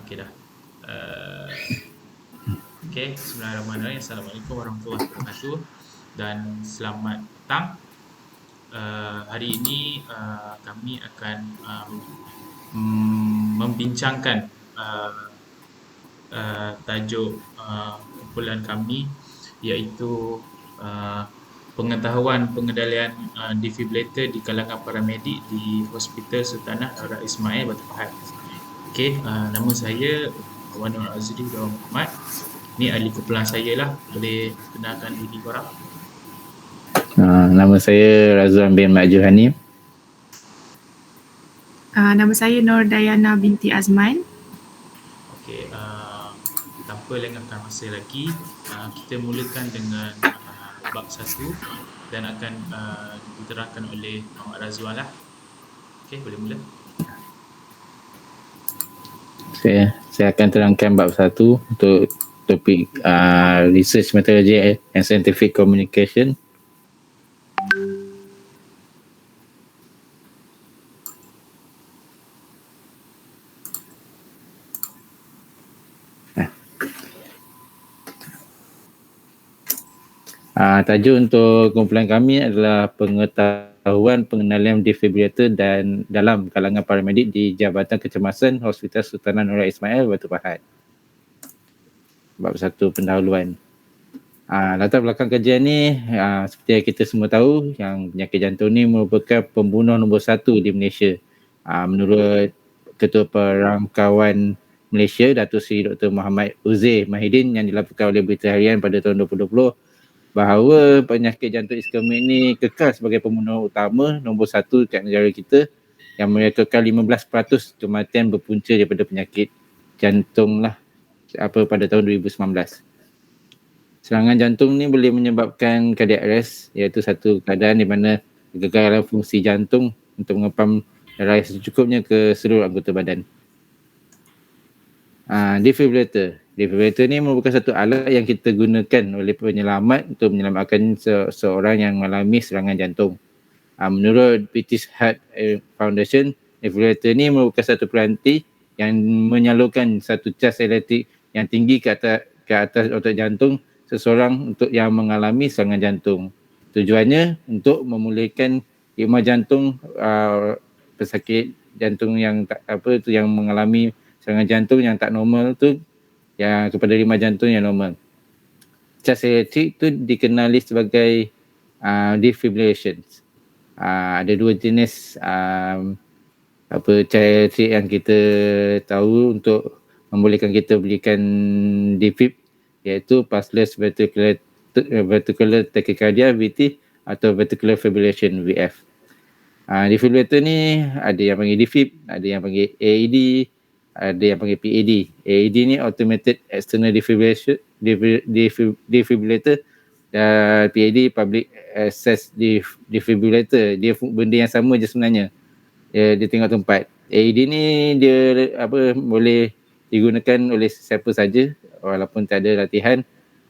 Okey dah. Uh, Okey, bismillahirrahmanirrahim. Assalamualaikum warahmatullahi wabarakatuh dan selamat petang. Hari ini kami akan membincangkan tajuk kumpulan kami, iaitu pengetahuan pengendalian defibrillator di kalangan paramedik di Hospital Sultanah Nora Ismail, Batu Pahat. Okey, nama saya Wan Nur Azri Dawar Muhammad. Ni ahli kumpulan saya lah. Boleh kenalkan diri korang? Nama saya Razwan bin Mak Juhani. Nama saya Nur Dayana binti Azman. Okey, tanpa lengahkan masa lagi, kita mulakan dengan bab 1 dan akan diterangkan oleh Muhammad Razwan lah. Okey, boleh mula. Saya akan terangkan bab 1 untuk topik Research Methodology and Scientific Communication. Tajuk untuk kumpulan kami adalah pengetahuan pengendalian defibrillator dan dalam kalangan paramedik di Jabatan Kecemasan Hospital Sultanah Nora Ismail, Batu Pahat. Bab 1 pendahuluan. Latar belakang kajian ni, seperti yang kita semua tahu, yang penyakit jantung ni merupakan pembunuh nombor 1 di Malaysia. Menurut Ketua Perangkawan Malaysia, Datuk Seri Dr. Muhammad Uzair Mahidin, yang dilaporkan oleh Berita Harian pada tahun 2020, bahawa penyakit jantung iskemik ni kekal sebagai pembunuh utama nombor 1 kat negara kita, yang merekodkan 15% kematian berpunca daripada penyakit jantung lah pada tahun 2019. Serangan jantung ni boleh menyebabkan cardiac arrest, iaitu satu keadaan di mana kegagalan fungsi jantung untuk mengepam darah secukupnya ke seluruh anggota badan. Defibrillator ni merupakan satu alat yang kita gunakan oleh penyelamat untuk menyelamatkan seorang yang mengalami serangan jantung. Menurut British Heart Foundation, defibrillator ni merupakan satu peranti yang menyalurkan satu cas elektrik yang tinggi ke atas otot jantung seseorang untuk yang mengalami serangan jantung. Tujuannya untuk memulihkan ritma jantung pesakit jantung yang yang mengalami serangan jantung yang tak normal tu, yang kepada ritma jantung yang normal. Cas elektrik tu dikenali sebagai defibrillation. Ada dua jenis cas elektrik yang kita tahu untuk membolehkan kita berikan defib, iaitu pulseless ventricular tachycardia VT atau ventricular fibrillation VF. Defibrillator ni ada yang panggil defib, ada yang panggil AED, ada yang panggil PAD. AED ni Automated External Defibrillator, dan PAD Public Access Defibrillator. Dia benda yang sama je sebenarnya. Dia tengok tempat. AED ni dia boleh digunakan oleh siapa saja walaupun tak ada latihan,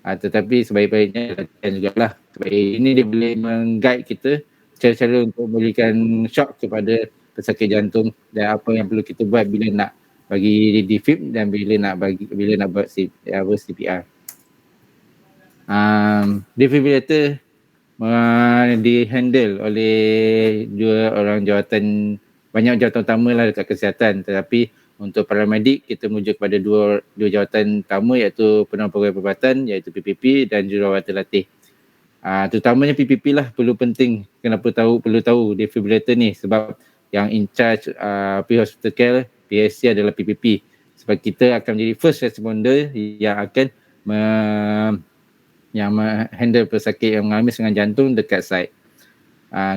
tetapi sebaik-baiknya latihan jugalah. Sebab AED ni dia boleh meng-guide kita cara-cara untuk memberikan shock kepada pesakit jantung dan apa yang perlu kita buat bila nak bagi defib dan bila nak buat CPR. Defibrillator dihandle oleh banyak jawatan utama lah dekat kesihatan, tetapi untuk paramedik kita merujuk kepada dua jawatan utama, iaitu penolong pegawai perubatan, iaitu PPP, dan jururawat terlatih. Terutamanya PPP lah perlu tahu defibrillator ni, sebab yang in charge pre-hospital care PSC adalah PPP, sebab kita akan menjadi first responder yang akan handle pesakit yang mengalami serangan jantung dekat site.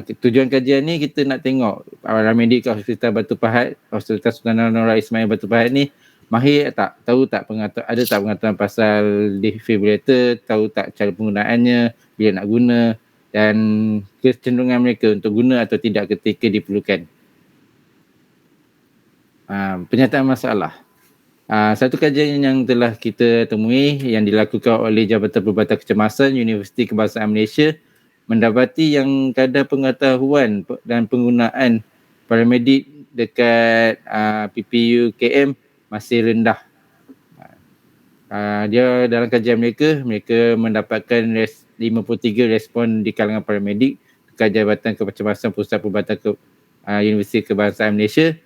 Tujuan kajian ni kita nak tengok paramedik kat Hospital Batu Pahat, Hospital Sultanah Nora Ismail Batu Pahat ni mahir tak, tahu tak ada tak pengetahuan pasal defibrillator, tahu tak cara penggunaannya, bila nak guna, dan kecenderungan mereka untuk guna atau tidak ketika diperlukan. Penyataan masalah. Satu kajian yang telah kita temui yang dilakukan oleh Jabatan Perubatan Kecemasan Universiti Kebangsaan Malaysia mendapati yang kadar pengetahuan dan penggunaan paramedik dekat PPU KM masih rendah. Dia dalam kajian mereka mendapatkan 53 respon di kalangan paramedik dekat Jabatan Kecemasan Pusat Perubatan Universiti Kebangsaan Malaysia.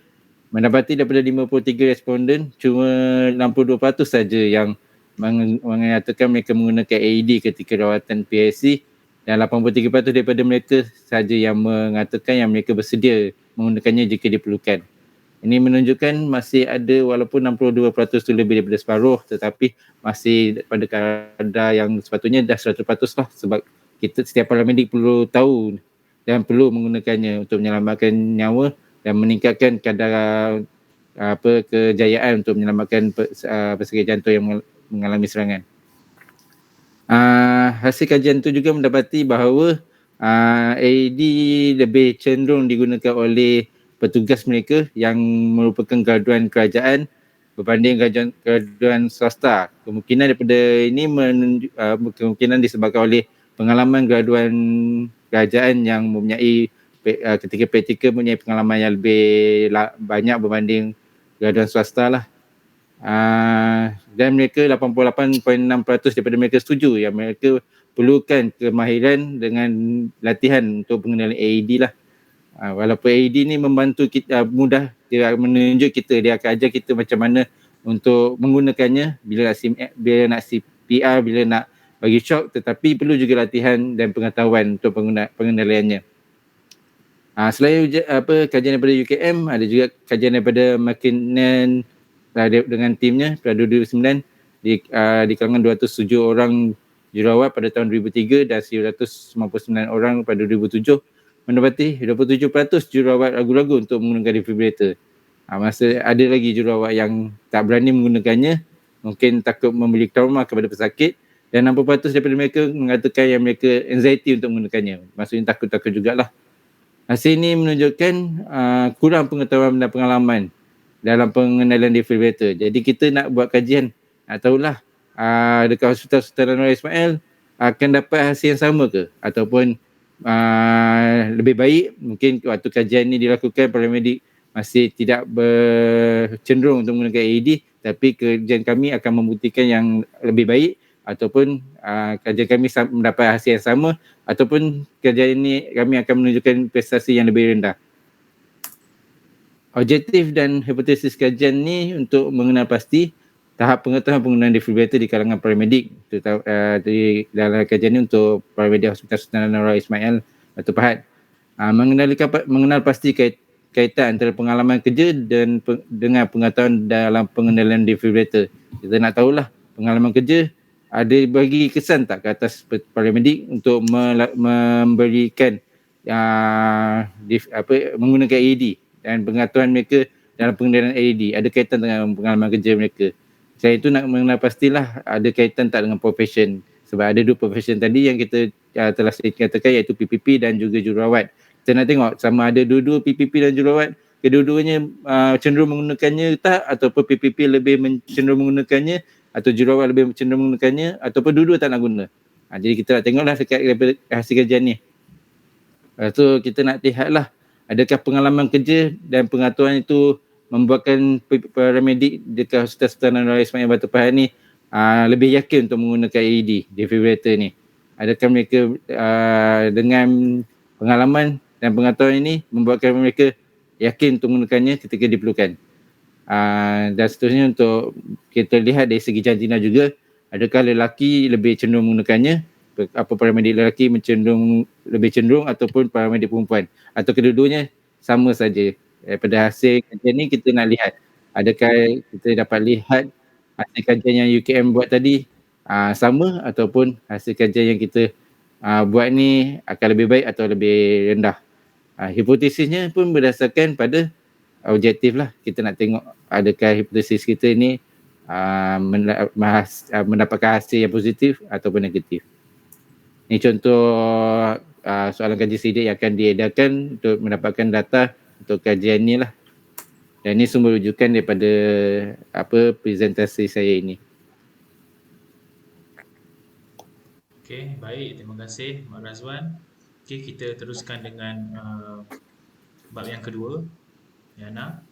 Mendapati daripada 53 responden, cuma 62% saja yang mengatakan mereka menggunakan AED ketika rawatan PSC, dan 83% daripada mereka saja yang mengatakan yang mereka bersedia menggunakannya jika diperlukan. Ini menunjukkan masih ada, walaupun 62% itu lebih daripada separuh, tetapi masih pada kadar yang sepatutnya dah 100% lah, sebab kita setiap paramedik perlu tahu dan perlu menggunakannya untuk menyelamatkan nyawa dan meningkatkan kadar kejayaan untuk menyelamatkan pesakit jantung yang mengalami serangan. Hasil kajian itu juga mendapati bahawa AED lebih cenderung digunakan oleh petugas mereka yang merupakan graduan kerajaan berbanding graduan swasta. Kemungkinan daripada ini kemungkinan disebabkan oleh pengalaman graduan kerajaan yang mempunyai ketika praktikal mempunyai pengalaman yang lebih banyak berbanding graduan swasta lah. Dan mereka 88.6% daripada mereka setuju yang mereka perlukan kemahiran dengan latihan untuk pengenalan AED lah. Walaupun AED ni membantu kita mudah, dia menunjuk kita, dia akan ajar kita macam mana untuk menggunakannya bila nak CPR, bila nak bagi shock, tetapi perlu juga latihan dan pengetahuan untuk pengendaliannya. Selain kajian daripada UKM, ada juga kajian daripada McKinnon dengan timnya pada 2009 di kalangan 207 orang jururawat pada tahun 2003 dan 199 orang pada 2007, mendapati 27% jururawat ragu-ragu untuk menggunakan defibrillator. Masa ada lagi jururawat yang tak berani menggunakannya, mungkin takut memberi trauma kepada pesakit, dan 60% daripada mereka mengatakan yang mereka anxiety untuk menggunakannya. Maksudnya takut-takut jugalah. Hasil ini menunjukkan kurang pengetahuan dan pengalaman dalam pengenalan defibrillator. Jadi kita nak buat kajian, nak tahulah dekat Hospital Sultan Anwar Ismail akan dapat hasil yang sama ke, ataupun lebih baik. Mungkin waktu kajian ini dilakukan, paramedik masih tidak cenderung untuk menggunakan AED, tapi kajian kami akan membuktikan yang lebih baik, ataupun kajian kami mendapat hasil yang sama, ataupun kajian ini kami akan menunjukkan prestasi yang lebih rendah. Objektif dan hipotesis kajian ni untuk mengenal pasti tahap pengetahuan penggunaan defibrillator di kalangan paramedik. Dalam kajian ni untuk paramedik Hospital Sultan Anwar Ismail Batu Pahat. Mengenal pasti kaitan antara pengalaman kerja dan dengan pengetahuan dalam pengenalan defibrillator. Kita nak tahulah pengalaman kerja ada bagi kesan tak ke atas paramedik untuk memberikan menggunakan AED, dan pengetahuan mereka dalam pengendalian AED ada kaitan dengan pengalaman kerja mereka. Saya itu nak mengenal pastilah ada kaitan tak dengan profession, sebab ada dua profession tadi yang kita telah katakan, iaitu PPP dan juga jururawat. Kita nak tengok sama ada dua-dua PPP dan jururawat, kedua-duanya cenderung menggunakannya tak, ataupun PPP lebih cenderung menggunakannya, atau jururawat lebih cenderung menggunakannya, ataupun dua-dua tak nak guna. Jadi kita nak tengoklah dekat hasil kajian ni. Lepas tu kita nak lihatlah adakah pengalaman kerja dan pengetahuan itu membuatkan paramedik dekat Hospital Sultan Anwar Ismail Batu Pahat ni lebih yakin untuk menggunakan AED, defibrillator ni. Adakah mereka dengan pengalaman dan pengetahuan ini membuatkan mereka yakin untuk menggunakannya ketika diperlukan. Dan seterusnya untuk kita lihat dari segi jantina juga, adakah lelaki lebih cenderung menggunakannya, apa paramedik lelaki lebih cenderung, ataupun paramedik perempuan, atau kedua-duanya sama saja. Daripada hasil kajian ni kita nak lihat adakah kita dapat lihat hasil kajian yang UKM buat tadi sama, ataupun hasil kajian yang kita buat ni akan lebih baik atau lebih rendah. Hipotesisnya pun berdasarkan pada objektif lah. Kita nak tengok adakah hipotesis kita ni mendapatkan hasil yang positif ataupun negatif. Ini contoh soalan kaji sidik yang akan diedarkan untuk mendapatkan data untuk kajian ni lah. Dan ini sumber rujukan daripada presentasi saya ini. Okey, baik. Terima kasih Mak Razwan. Okey, kita teruskan dengan bab yang kedua. Yana.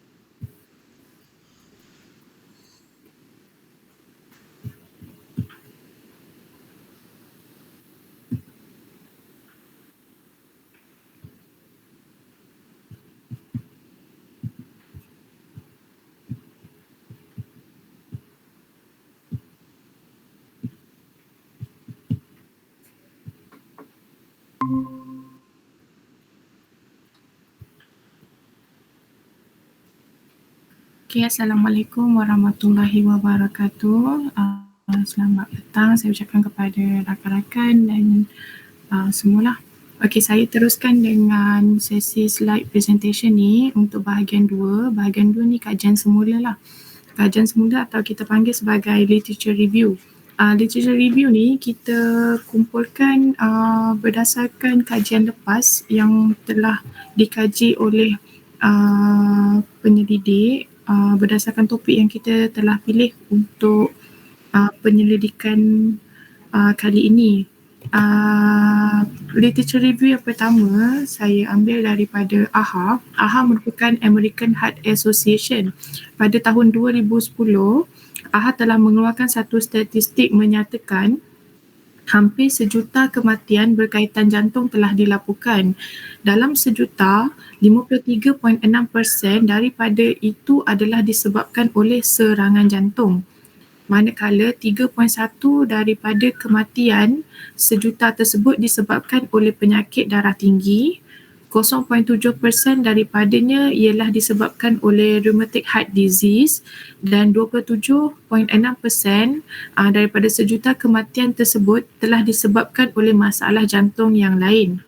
Okay, Assalamualaikum warahmatullahi wabarakatuh. Selamat petang saya ucapkan kepada rakan-rakan dan semualah. Okay, saya teruskan dengan sesi slide presentation ni untuk bahagian 2. Bahagian 2 ni kajian semula lah. Kajian semula atau kita panggil sebagai literature review. Literature review ni kita kumpulkan berdasarkan kajian lepas yang telah dikaji oleh penyelidik berdasarkan topik yang kita telah pilih untuk penyelidikan kali ini. Literature review yang pertama saya ambil daripada AHA. AHA merupakan American Heart Association. Pada tahun 2010, AHA telah mengeluarkan satu statistik menyatakan hampir 1 juta kematian berkaitan jantung telah dilaporkan. Dalam 1 juta, 53.6% daripada itu adalah disebabkan oleh serangan jantung. Manakala 3.1 daripada kematian 1 juta tersebut disebabkan oleh penyakit darah tinggi, 0.7% daripadanya ialah disebabkan oleh rheumatic heart disease dan 27.6% daripada 1 juta kematian tersebut telah disebabkan oleh masalah jantung yang lain.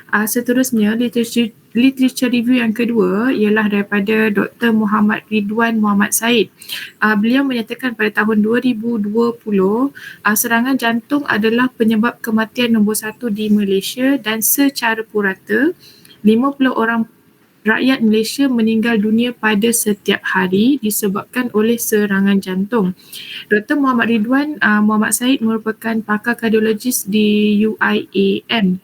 Seterusnya, literature review yang kedua ialah daripada Dr. Muhammad Ridwan Muhammad Said. Beliau menyatakan pada tahun 2020 serangan jantung adalah penyebab kematian nombor 1 di Malaysia dan secara purata 50 orang rakyat Malaysia meninggal dunia pada setiap hari disebabkan oleh serangan jantung. Dr. Muhammad Ridwan Muhammad Said merupakan pakar kardiologis di UIAM.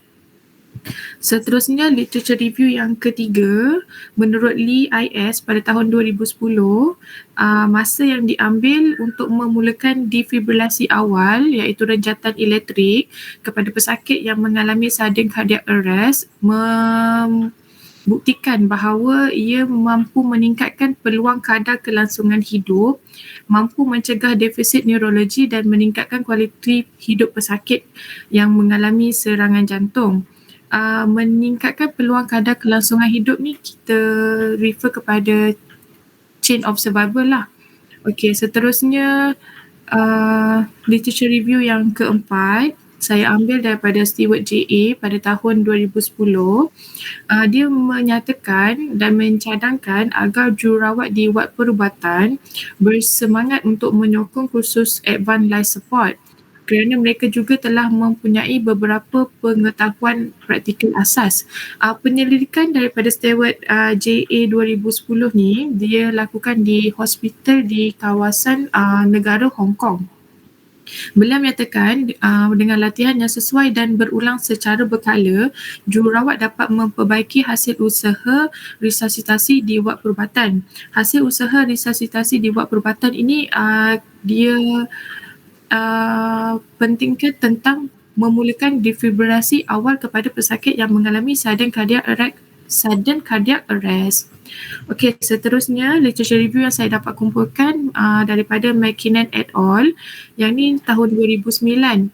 Seterusnya, literature review yang ketiga, menurut Lee IS pada tahun 2010, masa yang diambil untuk memulakan defibrilasi awal iaitu renjatan elektrik kepada pesakit yang mengalami sudden cardiac arrest membuktikan bahawa ia mampu meningkatkan peluang kadar kelangsungan hidup, mampu mencegah defisit neurologi dan meningkatkan kualiti hidup pesakit yang mengalami serangan jantung. Meningkatkan peluang kadar kelangsungan hidup ni kita refer kepada chain of survival lah. Okay, seterusnya literature review yang keempat saya ambil daripada Stewart J.A. pada tahun 2010. Dia menyatakan dan mencadangkan agar jururawat di wad perubatan bersemangat untuk menyokong kursus Advanced Life Support kerana mereka juga telah mempunyai beberapa pengetahuan praktikal asas. Penyelidikan daripada Stewart J.A. 2010 ni dia lakukan di hospital di kawasan negara Hong Kong. Beliau menyatakan dengan latihan yang sesuai dan berulang secara berkala, jururawat dapat memperbaiki hasil usaha resusitasi di wad perubatan. Hasil usaha resusitasi di wad perubatan ini dia pentingkan tentang memulakan defibrilasi awal kepada pesakit yang mengalami sudden cardiac arrest. Okey, seterusnya literature review yang saya dapat kumpulkan daripada McKinnon et al. Yang ni tahun 2009.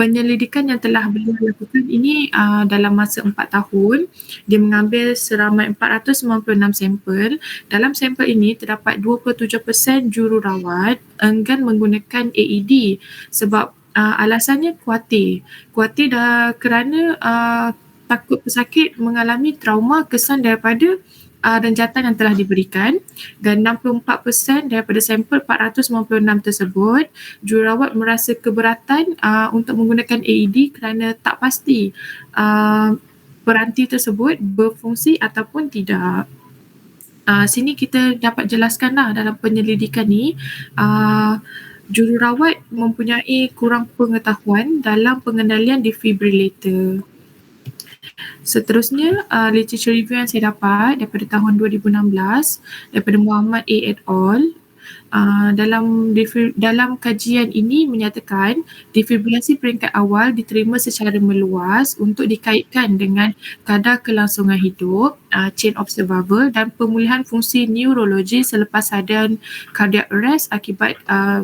Penyelidikan yang telah beliau lakukan ini dalam masa 4 tahun. Dia mengambil seramai 496 sampel. Dalam sampel ini terdapat 27% jururawat enggan menggunakan AED sebab alasannya khuatir kerana takut pesakit mengalami trauma kesan daripada renjatan yang telah diberikan, dan 64% daripada sampel 496 tersebut jururawat merasa keberatan untuk menggunakan AED kerana tak pasti peranti tersebut berfungsi ataupun tidak. Sini kita dapat jelaskanlah dalam penyelidikan ni jururawat mempunyai kurang pengetahuan dalam pengendalian defibrillator. Seterusnya, literature review yang saya dapat daripada tahun 2016 daripada Muhammad A. et al. Dalam kajian ini menyatakan defibrilasi peringkat awal diterima secara meluas untuk dikaitkan dengan kadar kelangsungan hidup, chain of survival dan pemulihan fungsi neurologi selepas sudden cardiac arrest akibat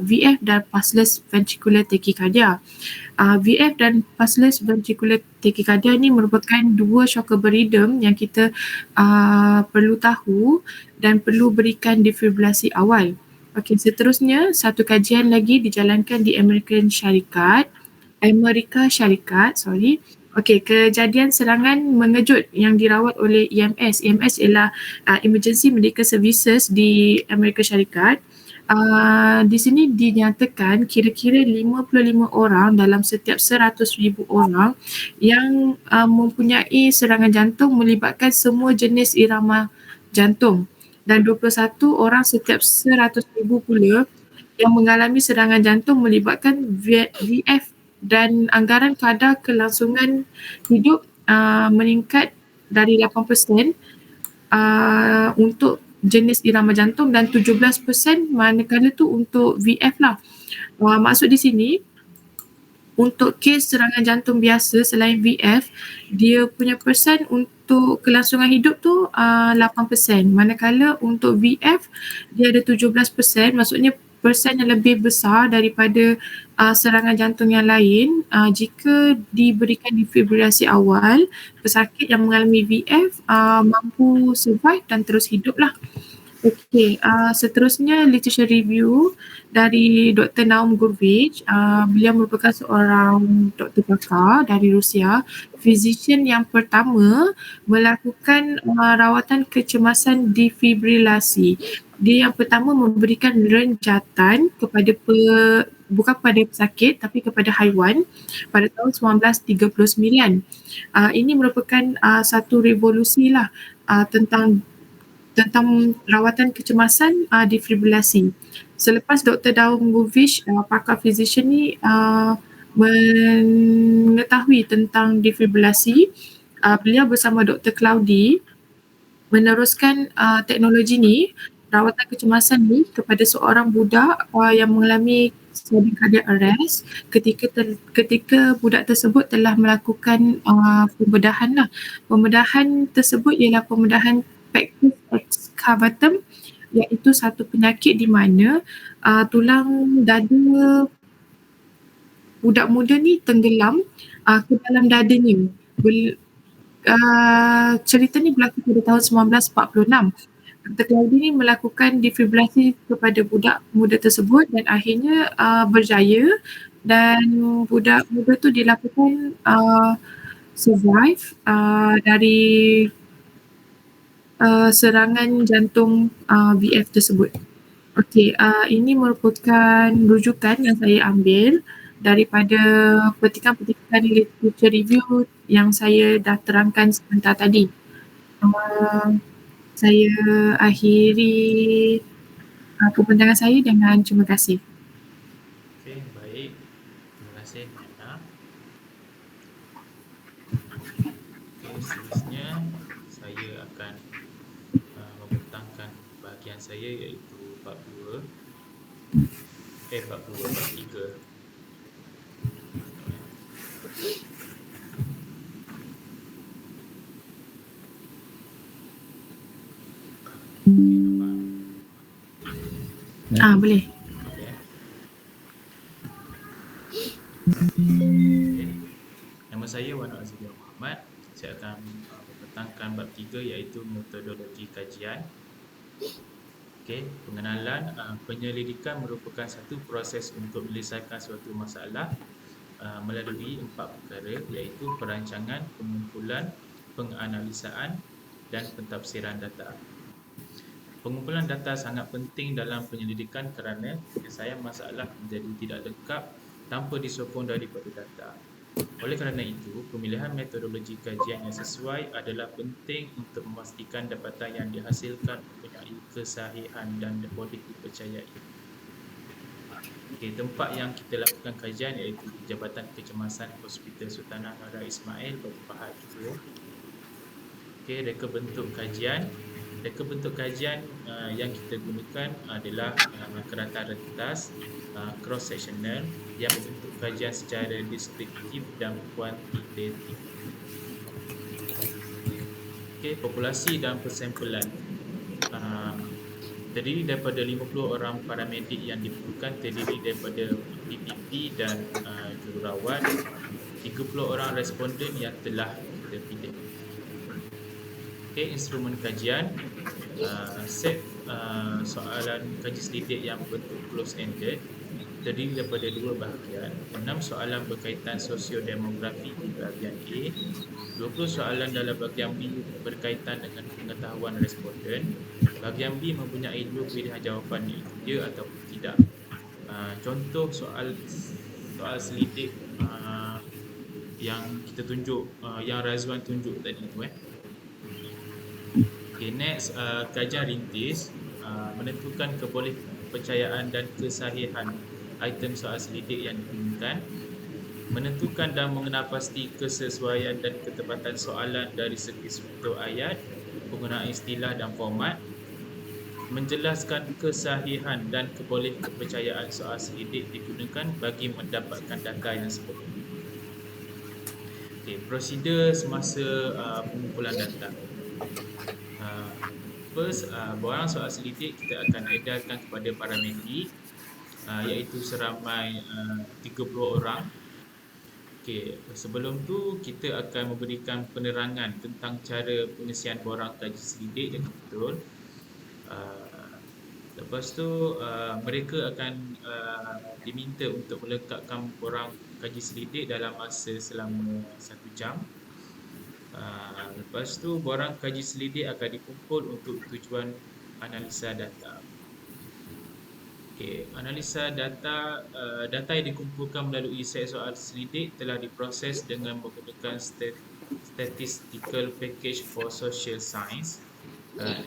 VF dan pulseless ventricular tachycardia. VF dan pulseless ventricular tachycardia ni merupakan dua shockable rhythm yang kita perlu tahu dan perlu berikan defibrilasi awal. Okey, seterusnya satu kajian lagi dijalankan di Amerika Syarikat. Okey, kejadian serangan mengejut yang dirawat oleh EMS. EMS ialah Emergency Medical Services di Amerika Syarikat. Di sini dinyatakan kira-kira 55 orang dalam setiap 100,000 orang yang mempunyai serangan jantung melibatkan semua jenis irama jantung, dan 21 orang setiap 100,000 pula yang mengalami serangan jantung melibatkan VF, dan anggaran kadar kelangsungan hidup meningkat dari 8% untuk jenis irama jantung dan 17% manakala tu untuk VF lah. Maksud di sini untuk kes serangan jantung biasa selain VF, dia punya persen untuk kelangsungan hidup tu 8%, manakala untuk VF dia ada 17%, maksudnya persen yang lebih besar daripada serangan jantung yang lain. Jika diberikan defibrilasi awal, pesakit yang mengalami VF mampu survive dan terus hidup lah. Okey, seterusnya literature review dari Dr. Naum Gurevich. Beliau merupakan seorang doktor pakar dari Rusia, physician yang pertama melakukan rawatan kecemasan defibrilasi. Dia yang pertama memberikan renjatan kepada bukan kepada pesakit tapi kepada haiwan pada tahun 1939. Ini merupakan satu revolusi lah tentang rawatan kecemasan defibrilasi. Selepas Dr. Naum Gurevich, pakar physician ni mengetahui tentang defibrilasi, beliau bersama Dr. Claudi meneruskan teknologi ni, rawatan kecemasan ni, kepada seorang budak yang mengalami sudden cardiac arrest ketika budak tersebut telah melakukan pembedahan lah. Pembedahan tersebut ialah pembedahan pectus excavatum, iaitu satu penyakit di mana tulang dada budak muda ni tenggelam ke dalam dadanya. Cerita ni berlaku pada tahun 1946. Dr. Claudi ni melakukan defibrilasi kepada budak muda tersebut dan akhirnya berjaya, dan budak muda tu dilakukan survive dari serangan jantung VF tersebut. Okey, ini merupakan rujukan yang saya ambil daripada petikan-petikan literature review yang saya dah terangkan sebentar tadi. Saya akhiri pembentangan saya dengan terima kasih. Okey, baik. Terima kasih, Nana. Okey, seterusnya saya akan membentangkan bahagian saya, iaitu bab 2. Bab 3. Boleh. Okay. Nama saya Wan Azri Muhammad. Saya akan membentangkan bab 3, iaitu metodologi kajian. Okey, pengenalan. Penyelidikan merupakan satu proses untuk menyelesaikan suatu masalah melalui 4 perkara, iaitu perancangan, pengumpulan, penganalisaan dan pentafsiran data. Pengumpulan data sangat penting dalam penyelidikan kerana penyelesaian masalah menjadi tidak lengkap tanpa disokong daripada data. Oleh kerana itu, pemilihan metodologi kajian yang sesuai adalah penting untuk memastikan dapatan yang dihasilkan mempunyai kesahihan dan boleh dipercayai. Okey, tempat yang kita lakukan kajian iaitu di Jabatan Kecemasan Hospital Sultanah Nara Ismail, Batu Pahat. Okey, reka bentuk kajian. Reka bentuk kajian yang kita gunakan adalah kerata rentas cross sectional yang membentuk kajian secara deskriptif dan kuantitatif. Okey, populasi dan persampulan. terdiri daripada 50 orang paramedik yang diperlukan, terdiri daripada PPP dan jururawat, 30 orang responden yang telah kita pilih. Okey, instrumen kajian, set soalan kaji selidik yang berbentuk close-ended, terdiri daripada 2 bahagian, 6 soalan berkaitan sosiodemografi di bahagian A, 20 soalan dalam bahagian B berkaitan dengan pengetahuan responden. Bahagian B mempunyai 2 pilihan jawapan, iaitu ya ataupun tidak. Contoh soal selidik yang kita tunjuk, yang Razwan tunjuk tadi tu. Okay, next, kajian rintis, menentukan kepercayaan dan kesahihan item soal selidik yang diinginkan, menentukan dan mengenal pasti kesesuaian dan ketepatan soalan dari segi struktur ayat, penggunaan istilah dan format, menjelaskan kesahihan dan kepercayaan soal selidik digunakan bagi mendapatkan data yang sebenar. Okay, prosedur semasa pengumpulan data. First, borang soal selidik kita akan edarkan kepada paramedik, iaitu seramai 30 orang. Okey, sebelum tu kita akan memberikan penerangan tentang cara pengisian borang kaji selidik dengan betul. Lepas tu mereka akan diminta untuk melengkapkan borang kaji selidik dalam masa selama 1 jam. Lepas tu borang kaji selidik akan dikumpul untuk tujuan analisa data. Okey, analisa data yang dikumpulkan melalui set soal selidik telah diproses dengan menggunakan Statistical Package for Social Science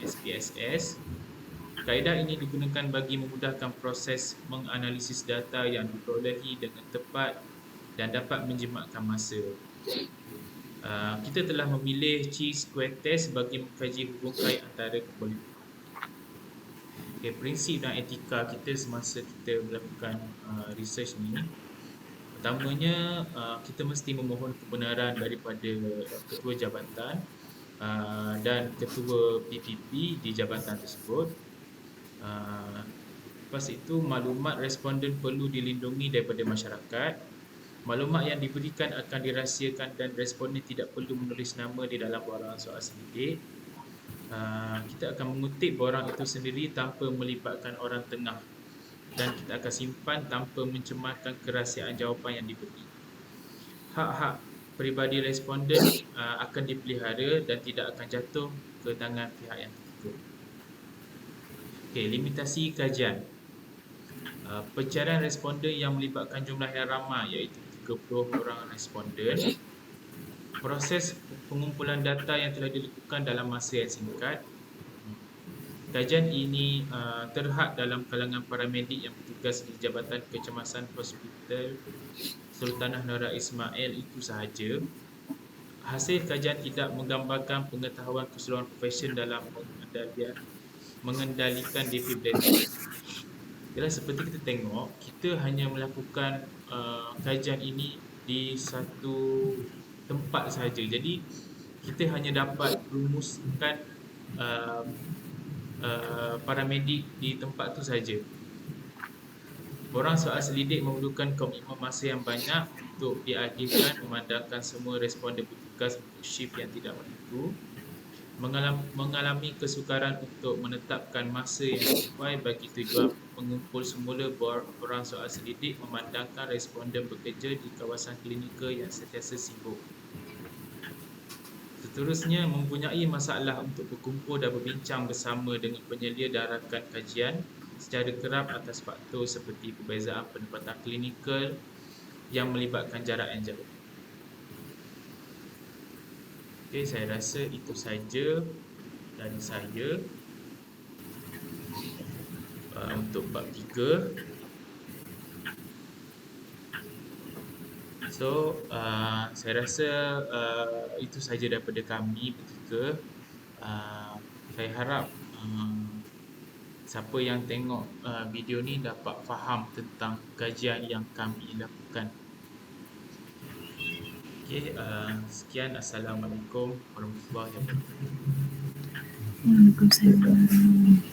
SPSS. Kaedah ini digunakan bagi memudahkan proses menganalisis data yang diperolehi dengan tepat dan dapat menjimatkan masa. Kita telah memilih Chi-square test bagi mengkaji hubung kait antara kebolehan. Okay, prinsip dan etika kita semasa kita melakukan research ni, pertamanya kita mesti memohon kebenaran daripada ketua jabatan dan ketua PPP di jabatan tersebut. Lepas itu, maklumat responden perlu dilindungi daripada masyarakat. Maklumat yang diberikan akan dirahsiakan dan responden tidak perlu menulis nama di dalam borang soal selidik. Kita akan mengutip borang itu sendiri tanpa melibatkan orang tengah dan kita akan simpan tanpa mencemarkan kerahsiaan jawapan yang diberi. Hak-hak peribadi responden akan dipelihara dan tidak akan jatuh ke tangan pihak yang ketiga. Okey, limitasi kajian. Pencarian responden yang melibatkan jumlah yang ramai, iaitu 30 orang responden. Proses pengumpulan data yang telah dilakukan dalam masa yang singkat. Kajian ini terhad dalam kalangan paramedik yang bertugas di Jabatan Kecemasan Hospital Sultanah Nora Ismail itu sahaja. Hasil kajian tidak menggambarkan pengetahuan keseluruhan profesion dalam mengendalikan defibrillator. Jadi seperti kita tengok, kita hanya melakukan kajian ini di satu tempat sahaja. Jadi kita hanya dapat rumuskan paramedik di tempat tu saja. Borang soal selidik memerlukan komitmen masa yang banyak untuk dialihkan memandangkan semua responden bertugas untuk shift yang tidak menentu, mengalami kesukaran untuk menetapkan masa yang sesuai bagi tujuan mengumpul semula borang soal selidik, memandangkan responden bekerja di kawasan klinikal yang sentiasa sibuk. Seterusnya, mempunyai masalah untuk berkumpul dan berbincang bersama dengan penyelia dan rakan kajian secara kerap atas faktor seperti perbezaan pendapatan klinikal yang melibatkan jarak yang jauh. Okey, saya rasa itu saja dari saya untuk bab 3. So, saya rasa itu saja daripada kami bertiga. Saya harap siapa yang tengok video ni dapat faham tentang kajian yang kami lakukan. Okey, sekian. Assalamualaikum warahmatullahi wabarakatuh. Waalaikumsalam.